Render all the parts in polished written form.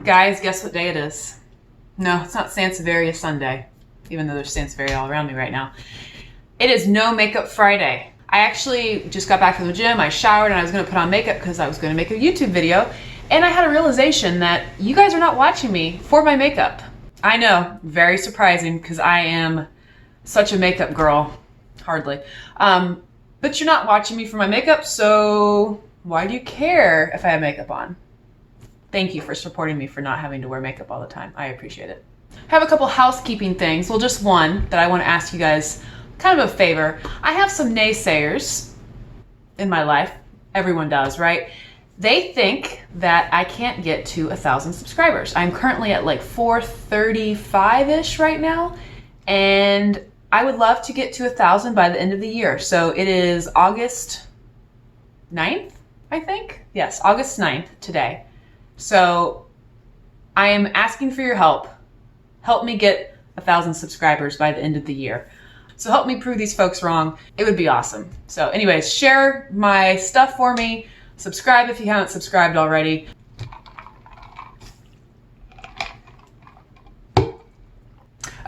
Guys, guess what day it is? No, it's not Sansevieria Sunday, even though there's Sansevieria all around me right now. It is No Makeup Friday. I actually just got back from the gym, I showered, and I was gonna put on makeup because I was gonna make a YouTube video, and I had a realization that you guys are not watching me for my makeup. I know, very surprising because I am such a makeup girl, hardly. But you're not watching me for my makeup, so why do you care if I have makeup on? Thank you for supporting me for not having to wear makeup all the time. I appreciate it. I have a couple housekeeping things. Well, just one that I want to ask you guys kind of a favor. I have some naysayers in my life. Everyone does, right? They think that I can't get to 1,000 subscribers. I'm currently at like 435-ish right now, and I would love to get to 1,000 by the end of the year. So it is August 9th, I think. Yes, August 9th today. So I am asking for your help. Help me get 1,000 subscribers by the end of the year. So help me prove these folks wrong. It would be awesome. So anyways, share my stuff for me. Subscribe if you haven't subscribed already.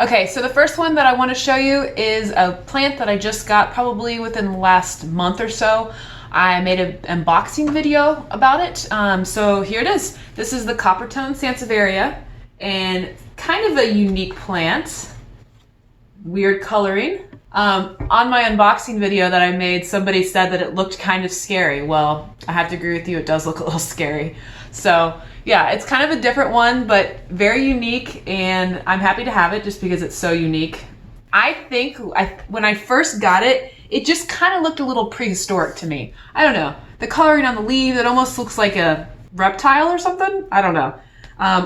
Okay, so the first one that I want to show you is a plant that I just got probably within the last month or so. I made an unboxing video about it. So here it is. This is the Coppertone Sansevieria, and kind of a unique plant. Weird coloring. On my unboxing video that I made, somebody said that it looked kind of scary. Well, I have to agree with you, it does look a little scary. So yeah, it's kind of a different one, but very unique, and I'm happy to have it just because it's so unique. I think when I first got it, it just kind of looked a little prehistoric to me. I don't know. The coloring on the leaves, it almost looks like a reptile or something. I don't know.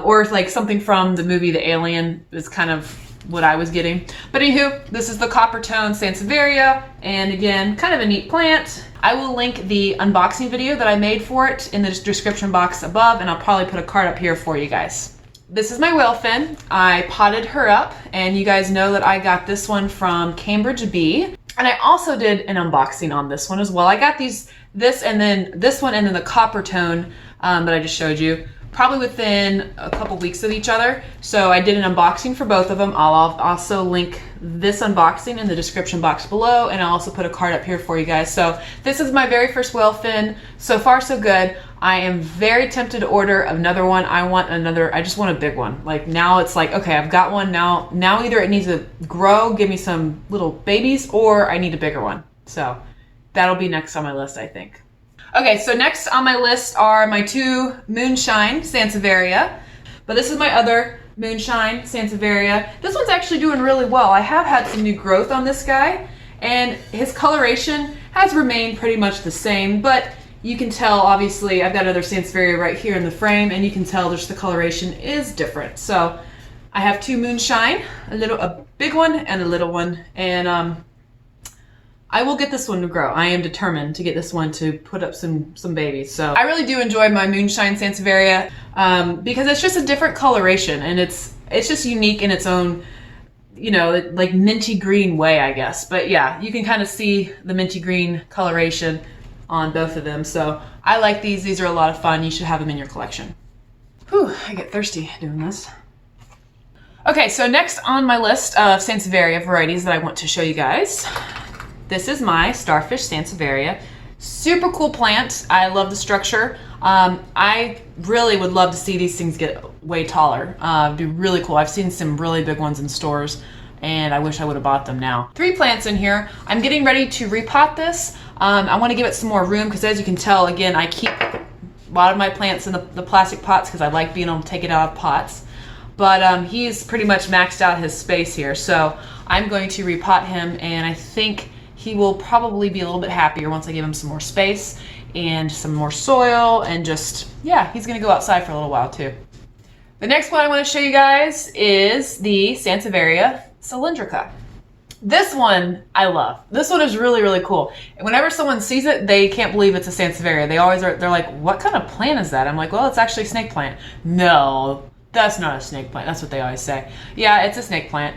Or like something from the movie The Alien is kind of what I was getting. But anywho, this is the Coppertone Sansevieria, and again, kind of a neat plant. I will link the unboxing video that I made for it in the description box above, and I'll probably put a card up here for you guys. This is my whale fin. I potted her up, and you guys know that I got this one from Cambridge Bee. And I also did an unboxing on this one as well. I got this and then this one and then the Coppertone that I just showed you, probably within a couple weeks of each other. So I did an unboxing for both of them. I'll also link this unboxing in the description box below, and I'll also put a card up here for you guys. So this is my very first whale fin. So far so good. I am very tempted to order another one. I just want a big one. Like now it's like, okay, I've got one now. Now either it needs to grow, give me some little babies, or I need a bigger one. So that'll be next on my list, I think. Okay, so next on my list are my two Moonshine Sansevieria, but this is my other Moonshine Sansevieria. This one's actually doing really well. I have had some new growth on this guy, and his coloration has remained pretty much the same, but you can tell, obviously, I've got another Sansevieria right here in the frame, and you can tell just the coloration is different. So I have two Moonshine, a big one and a little one, and I will get this one to grow. I am determined to get this one to put up some babies. So I really do enjoy my Moonshine Sansevieria because it's just a different coloration, and it's just unique in its own, you know, like minty green way, I guess. But yeah, you can kind of see the minty green coloration on both of them. So I like these. These are a lot of fun. You should have them in your collection. Whew, I get thirsty doing this. Okay, so next on my list of Sansevieria varieties that I want to show you guys, this is my Starfish Sansevieria. Super cool plant. I love the structure. I really would love to see these things get way taller. It'd be really cool. I've seen some really big ones in stores, and I wish I would have bought them now. 3 plants in here. I'm getting ready to repot this. I want to give it some more room because, as you can tell, again, I keep a lot of my plants in the plastic pots because I like being able to take it out of pots. But he's pretty much maxed out his space here, so I'm going to repot him, and I think he will probably be a little bit happier once I give him some more space and some more soil, and just, yeah, he's gonna go outside for a little while too. The next one I want to show you guys is the Sansevieria cylindrica. This one I love. This one is really, really cool. And whenever someone sees it, they can't believe it's a Sansevieria. They're like, what kind of plant is that? I'm like, well, it's actually a snake plant. No, that's not a snake plant. That's what they always say. Yeah, it's a snake plant.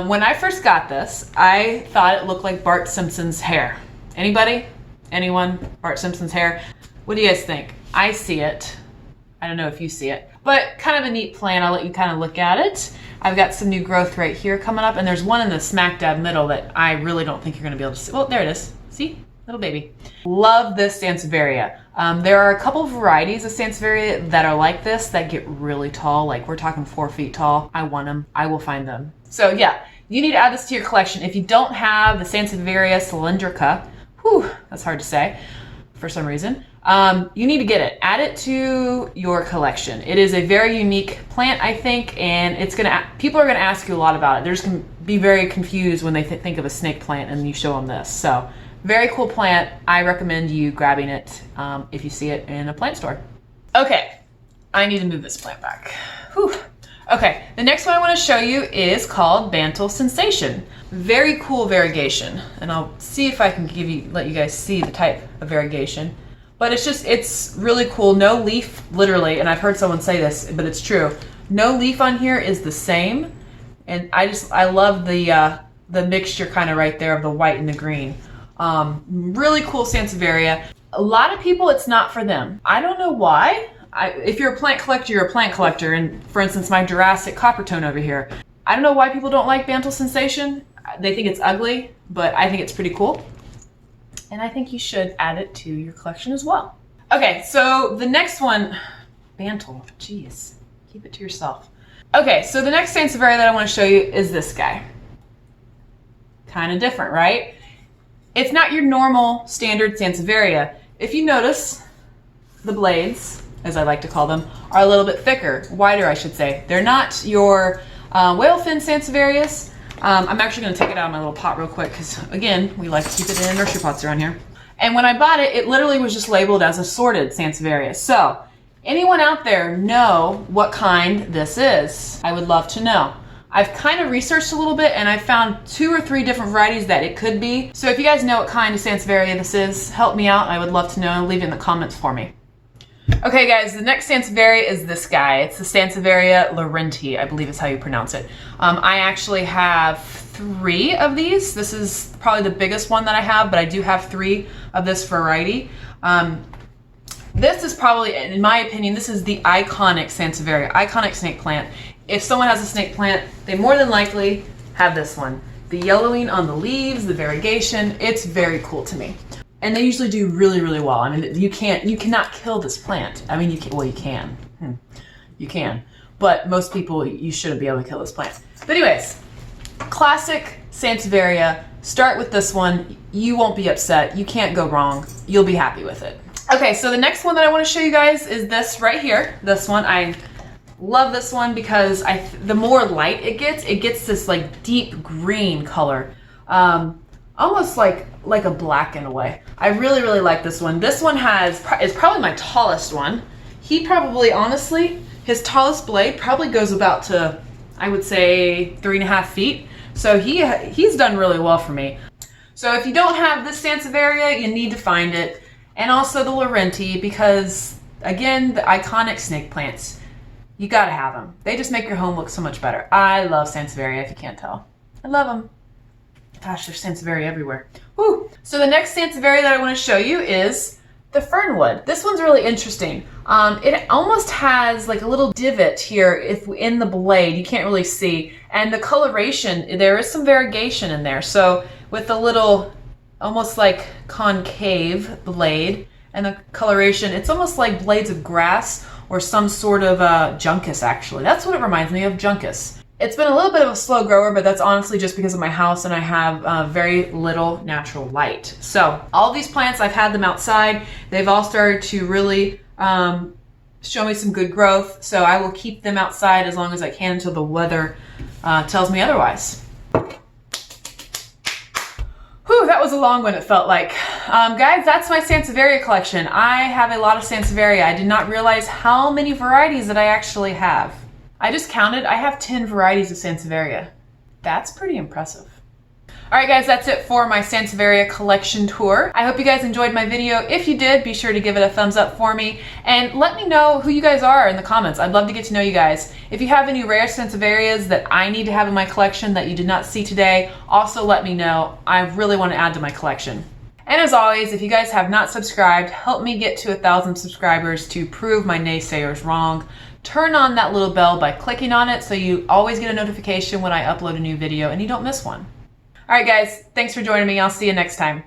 When I first got this, I thought it looked like Bart Simpson's hair. Anybody? Anyone? Bart Simpson's hair? What do you guys think? I see it. I don't know if you see it. But kind of a neat plant. I'll let you kind of look at it. I've got some new growth right here coming up, and there's one in the smack dab middle that I really don't think you're gonna be able to see. Well, there it is. See? Little baby. Love this Sansevieria. There are a couple varieties of Sansevieria that are like this that get really tall. Like we're talking 4 feet tall. I want them. I will find them. So yeah, you need to add this to your collection. If you don't have the Sansevieria cylindrica, whew, that's hard to say for some reason, you need to get it. Add it to your collection. It is a very unique plant, I think, and people are gonna ask you a lot about it. They're just gonna be very confused when they think of a snake plant and you show them this. So very cool plant. I recommend you grabbing it if you see it in a plant store. Okay, I need to move this plant back. Whew. Okay, the next one I want to show you is called Mantle Sensation. Very cool variegation, and I'll see if I can let you guys see the type of variegation. But it's really cool. No leaf, literally, and I've heard someone say this, but it's true. No leaf on here is the same, and I love the mixture kind of right there of the white and the green. Really cool Sansevieria. A lot of people, it's not for them. I don't know why. If you're a plant collector, you're a plant collector. And for instance, my Jurassic Coppertone over here. I don't know why people don't like Mantle Sensation. They think it's ugly, but I think it's pretty cool. And I think you should add it to your collection as well. Okay, so the next one, Mantle, geez, keep it to yourself. Okay, so the next Sansevieria that I want to show you is this guy. Kind of different, right? It's not your normal standard Sansevieria. If you notice, the blades, as I like to call them, are a little bit thicker, wider I should say. They're not your whale fin Sansevierias. I'm actually going to take it out of my little pot real quick because, again, we like to keep it in nursery pots around here. And when I bought it, it literally was just labeled as assorted Sansevieria. So, anyone out there know what kind this is? I would love to know. I've kind of researched a little bit and I found 2 or 3 different varieties that it could be. So if you guys know what kind of Sansevieria this is, help me out. I would love to know. Leave it in the comments for me. Okay guys, the next Sansevieria is this guy. It's the Sansevieria Laurentiis, I believe is how you pronounce it. I actually have 3 of these. This is probably the biggest one that I have, but I do have 3 of this variety. This is probably, in my opinion, this is the iconic Sansevieria, iconic snake plant. If someone has a snake plant, they more than likely have this one. The yellowing on the leaves, the variegation, it's very cool to me. And they usually do really, really well. I mean, you cannot kill this plant. I mean, you can. You can. But most people, you shouldn't be able to kill this plant. But anyways, classic Sansevieria. Start with this one. You won't be upset. You can't go wrong. You'll be happy with it. Okay, so the next one that I want to show you guys is this right here. This one, I love this one because the more light it gets this like deep green color. Almost like a black in a way. I really, really like this one. This one is probably my tallest one. He probably, honestly, his tallest blade probably goes about to, I would say, 3.5 feet. So he's done really well for me. So if you don't have this Sansevieria, you need to find it. And also the Laurentiis, because again, the iconic snake plants, you gotta have them. They just make your home look so much better. I love Sansevieria, if you can't tell. I love them. Gosh, there's Sansevieria everywhere. Woo! So the next Sansevieria that I want to show you is the Fernwood. This one's really interesting. It almost has like a little divot here in the blade. You can't really see. And the coloration, there is some variegation in there. So with the little, almost like concave blade and the coloration, it's almost like blades of grass or some sort of juncus actually. That's what it reminds me of, juncus. It's been a little bit of a slow grower, but that's honestly just because of my house and I have very little natural light. So all these plants, I've had them outside. They've all started to really show me some good growth. So I will keep them outside as long as I can until the weather tells me otherwise. Whew, that was a long one, it felt like. Guys, that's my Sansevieria collection. I have a lot of Sansevieria. I did not realize how many varieties that I actually have. I just counted, I have 10 varieties of Sansevieria. That's pretty impressive. Alright guys, that's it for my Sansevieria collection tour. I hope you guys enjoyed my video. If you did, be sure to give it a thumbs up for me. And let me know who you guys are in the comments. I'd love to get to know you guys. If you have any rare Sansevierias that I need to have in my collection that you did not see today, also let me know. I really want to add to my collection. And as always, if you guys have not subscribed, help me get to 1,000 subscribers to prove my naysayers wrong. turn on that little bell by clicking on it so you always get a notification when I upload a new video and you don't miss one. All right, guys, thanks for joining me. I'll see you next time.